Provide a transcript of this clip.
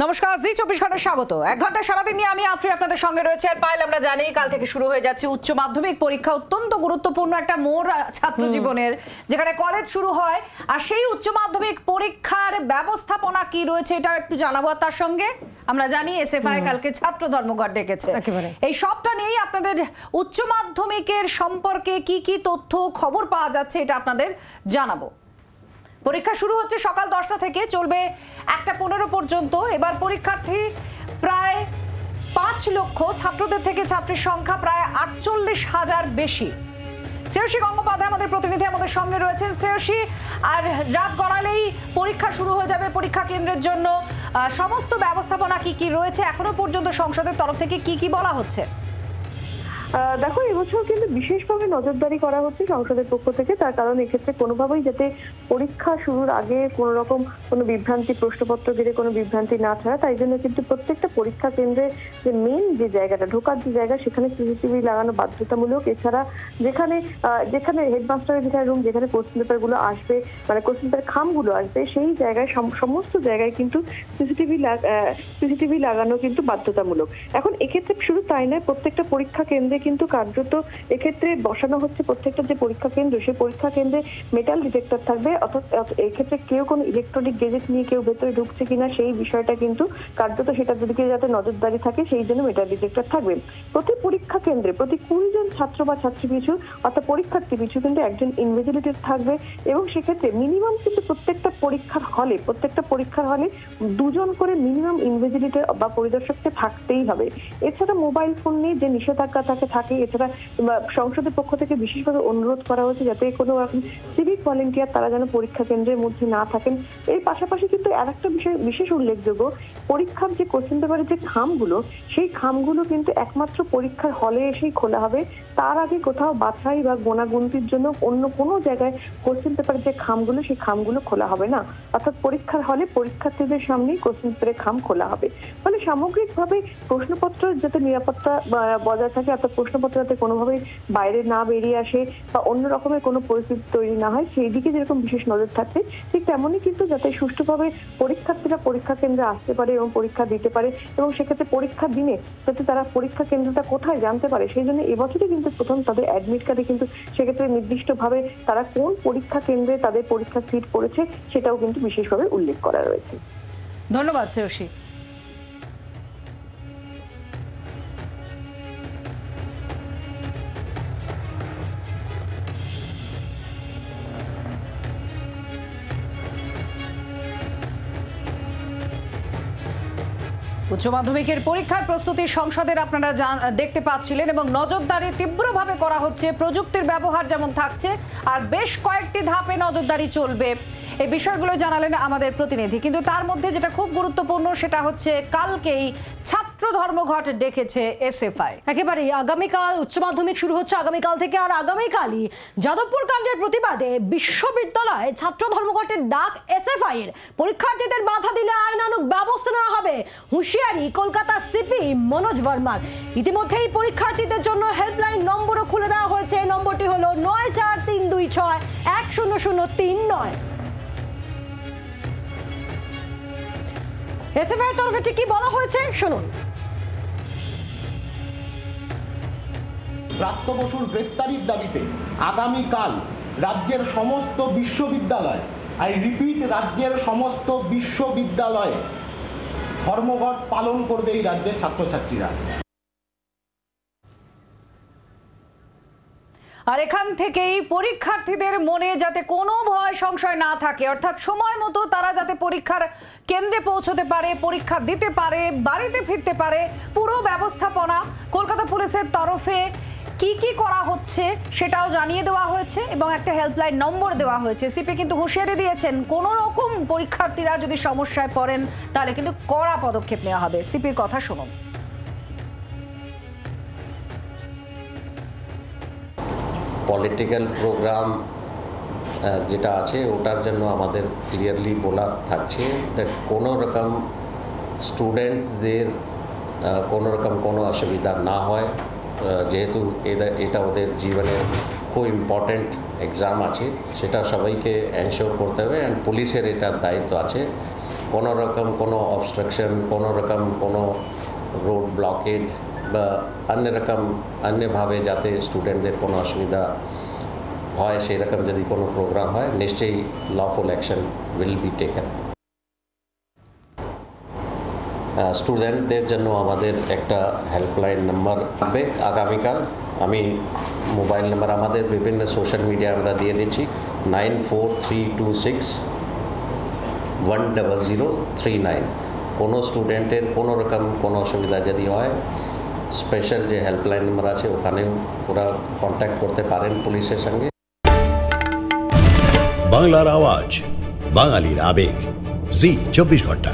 নমস্কার, জি 24 ঘন্টা স্বাগত। এক ঘন্টা সারাদিন নিয়ে আমি আত্রি আপনাদের সঙ্গে রয়েছে। আর পাইল আমরা জানি কাল থেকে শুরু হয়ে যাচ্ছে উচ্চ মাধ্যমিক পরীক্ষা, অত্যন্ত গুরুত্বপূর্ণ একটা মোড় ছাত্র জীবনের, যেখানে কলেজ শুরু হয়। আর সেই উচ্চ মাধ্যমিক পরীক্ষার ব্যবস্থাপনা কি রয়েছে এটা একটু জানাবো। আর তার সঙ্গে আমরা জানি এসএফআই কালকে ছাত্র ধর্মঘট ডেকেছে। এই সবটা নিয়েই আপনাদের উচ্চ মাধ্যমিকের সম্পর্কে কি কি তথ্য খবর পাওয়া যাচ্ছে এটা আপনাদের জানাবো। পরীক্ষা শুরু হচ্ছে সকাল 10টা থেকে, চলবে 1টা 15 পর্যন্ত। এবার পরীক্ষার্থী প্রায় 5 লক্ষ, ছাত্রদের থেকে ছাত্রীর সংখ্যা প্রায় 48,000 বেশি। শ্রেয়সী গঙ্গোপাধ্যায় আমাদের প্রতিনিধি আমাদের সঙ্গে রয়েছেন। শ্রেয়সী, আর রাত গড়ালেই পরীক্ষা শুরু হয়ে যাবে পরীক্ষা কেন্দ্রের জন্য, সমস্ত ব্যবস্থাপনা কি কি রয়েছে, এখনো পর্যন্ত সংসদের তরফ থেকে কি কি বলা হচ্ছে? দেখো, এবছর কিন্তু বিশেষভাবে নজরদারি করা হচ্ছে সংসদের পক্ষ থেকে। তার কারণ এক্ষেত্রে কোনোভাবেই যাতে পরীক্ষা শুরুর আগে কোনো রকম কোনো বিভ্রান্তি, প্রশ্নপত্র ঘিরে কোনো বিভ্রান্তি না ছাড়া, তাই জন্য কিন্তু প্রত্যেকটা পরীক্ষা কেন্দ্রে যে মেইন যে জায়গাটা, ঢোকার যে জায়গা, সেখানে সিসিটিভি লাগানো বাধ্যতামূলক। এছাড়া যেখানে হেডমাস্টারের যেখানে রুম, যেখানে কোশ্চেন পেপার গুলো আসবে, মানে কোশ্চেন পেপার খামগুলো আসবে, সেই জায়গায় সমস্ত জায়গায় কিন্তু সিসিটিভি লাগানো কিন্তু বাধ্যতামূলক। এখন এক্ষেত্রে শুধু তাই নয়, প্রত্যেকটা পরীক্ষা কেন্দ্রে কিন্তু কার্যত এক্ষেত্রে বসানো হচ্ছে, প্রত্যেকটা যে পরীক্ষা কেন্দ্র, সেই পরীক্ষা কেন্দ্রে মেটাল ডিটেক্টর থাকবে। অর্থাৎ এক্ষেত্রে কেউ কোনো ইলেকট্রনিক গেজেট নিয়ে কেউ ভেতরে ঢুকছে কিনা সেই বিষয়টা কিন্তু কার্যত সেটার দিকে যাতে নজরদারি থাকে, সেই জন্য মেটাল ডিটেক্টর থাকবে। প্রতি পরীক্ষা কেন্দ্রে প্রতি 20 জন ছাত্র বা ছাত্রী পিছু, অর্থাৎ পরীক্ষার্থী পিছু কিন্তু একজন ইনভিজিলেটর থাকবে। এবং সেক্ষেত্রে মিনিমাম কিন্তু প্রত্যেকটা পরীক্ষার হলে 2 জন করে মিনিমাম ইনভিজিলেটর বা পরিদর্শককে থাকতেই হবে। এছাড়া মোবাইল ফোন নিয়ে যে নিষেধাজ্ঞা থাকে, এছাড়া সংসদের পক্ষ থেকে বিশেষভাবে অনুরোধ করা হয়েছে যাতে কোনো সিভিক ভলেন্টিয়ার তারা যেন পরীক্ষা কেন্দ্রের মধ্যে না থাকেন। এর পাশাপাশি কিন্তু আরেকটা বিষয় বিশেষ উল্লেখযোগ্য, পরীক্ষার যে কোশ্চেন পেপারের যে খামগুলো, সেই খামগুলো কিন্তু একমাত্র পরীক্ষার হলে এসেই খোলা হবে। তার আগে কোথাও বাছাই বা গোনাগুনতির জন্য অন্য কোনো জায়গায় কোশ্চেন পেপারের যে খামগুলো, সেই খামগুলো খোলা হবে না। অর্থাৎ পরীক্ষার হলে পরীক্ষার্থীদের সামনেই কোশ্চেন পেপারের খাম খোলা হবে। ফলে সামগ্রিকভাবে প্রশ্নপত্র যাতে নিরাপত্তা বজায় থাকে, অর্থাৎ প্রশ্নপত্র যাতে কোনোভাবেই বাইরে না বেরিয়ে আসে বা অন্য রকমের কোনো পরিস্থিতি তৈরি না হয়, সেই দিকে যেরকম বিশেষ নজর থাকবে, ঠিক তেমনই কিন্তু যাতে সুষ্ঠুভাবে পরীক্ষার্থীরা পরীক্ষা কেন্দ্রে আসতে পারে এবং পরীক্ষা দিতে পারে, এবং সেক্ষেত্রে পরীক্ষার দিনে যাতে তারা পরীক্ষা কেন্দ্রটা কোথায় জানতে পারে। সেই জন্য এবছরই কিন্তু প্রথম তাদের অ্যাডমিট কার্ডে কিন্তু সেক্ষেত্রে নির্দিষ্টভাবে তারা কোন পরীক্ষা কেন্দ্রে তাদের পরীক্ষার সিট পড়েছে সেটাও কিন্তু বিশেষভাবে উল্লেখ করা রয়েছে। ধন্যবাদ শ্রেয়সী। উচ্চ মাধ্যমিকের পরীক্ষার প্রস্তুতি সংসদের আপনারা দেখতে পাচ্ছিলেন, এবং নজরদারি তীব্রভাবে করা হচ্ছে। প্রযুক্তির ব্যবহার যেমন থাকছে, আর বেশ কয়েকটি ধাপে নজরদারি চলবে, এই বিষয়গুলো জানালেন আমাদের প্রতিনিধি। কিন্তু তার মধ্যে যেটা খুব গুরুত্বপূর্ণ সেটা হচ্ছে কালকেই ছাত্র ধর্মঘট ডেকেছে এসএফআই। একেবারেই আগামীকাল উচ্চ মাধ্যমিক শুরু হচ্ছে আগামীকাল থেকে, আর আগামীকালই যাদবপুর কাণ্ডের প্রতিবাদে বিশ্ববিদ্যালয়ে ছাত্র ধর্মঘটের ডাক এসএফআই এর। পরীক্ষার্থীদের বাধা দিলে আইনানুগ ব্যবস্থা নেওয়া হবে, হুঁশিয়ারি কলকাতা সিপি মনোজ বর্মার। ইতিমধ্যেই পরীক্ষার্থীদের জন্য হেল্পলাইন নম্বরও খুলে দেওয়া হয়েছে। এই নম্বরটি হলো 9432610039। এসএফআই এর তরফে ঠিক কি বলা হয়েছে শুনুন। ব্রাত্য বসুর গ্রেফতারির দাবিতে আগামীকাল রাজ্যের সমস্ত বিশ্ববিদ্যালয়, আই রিপিট, রাজ্যের সমস্ত বিশ্ববিদ্যালয়ে ধর্মঘট পালন করবে এই রাজ্যের ছাত্রছাত্রীরা। আর এখান থেকেই পরীক্ষার্থীদের মনে যাতে কোনো ভয় সংশয় না থাকে, অর্থাৎ সময় মতো তারা যাতে পরীক্ষার কেন্দ্রে পৌঁছতে পারে, পরীক্ষা দিতে পারে, বাড়িতে ফিরতে পারে, পুরো ব্যবস্থাপনা কলকাতা পুলিশের তরফে কি কি করা হচ্ছে সেটাও জানিয়ে দেওয়া হয়েছে, এবং একটা হেল্পলাইন নম্বর দেওয়া হয়েছে। সিপি কিন্তু হুঁশিয়ারি দিয়েছেন কোনো রকম পরীক্ষার্থীরা যদি সমস্যায় পড়েন তাহলে কিন্তু কড়া পদক্ষেপ নেওয়া হবে। সিপির কথা শুনুন। পলিটিক্যাল প্রোগ্রাম যেটা আছে ওটার জন্য আমাদের ক্লিয়ারলি বলা থাকছে দ্যাট কোনো রকম স্টুডেন্টদের কোনো রকম কোনো অসুবিধা না হয়, যেহেতু এটা ওদের জীবনের খুব ইম্পর্টেন্ট এক্সাম আছে, সেটা সবাইকে এনশিওর করতে হবে। অ্যান্ড পুলিশের এটা দায়িত্ব আছে কোনো রকম কোনো অবস্ট্রাকশন, কোনো রকম কোনো রোড ব্লকেড বা অন্যভাবে যাতে স্টুডেন্টদের কোনো অসুবিধা হয় সেরকম যদি কোনো প্রোগ্রাম হয় নিশ্চয়ই lawful action will be taken. স্টুডেন্টদের জন্য আমাদের একটা হেল্পলাইন নাম্বার থাকবে আগামীকাল। আমি মোবাইল নাম্বার আমাদের বিভিন্ন সোশ্যাল মিডিয়া আমরা দিয়ে দিচ্ছি 9432610039। কোনো স্টুডেন্টের কোনো রকম কোনো অসুবিধা যদি হয় স্পেশাল যে হেল্পলাইন নাম্বার আছে ওখানেও ওরা কন্ট্যাক্ট করতে পারেন পুলিশের সঙ্গে। বাংলার আওয়াজ, বাঙালির আবেগ, জি 24 ঘন্টা।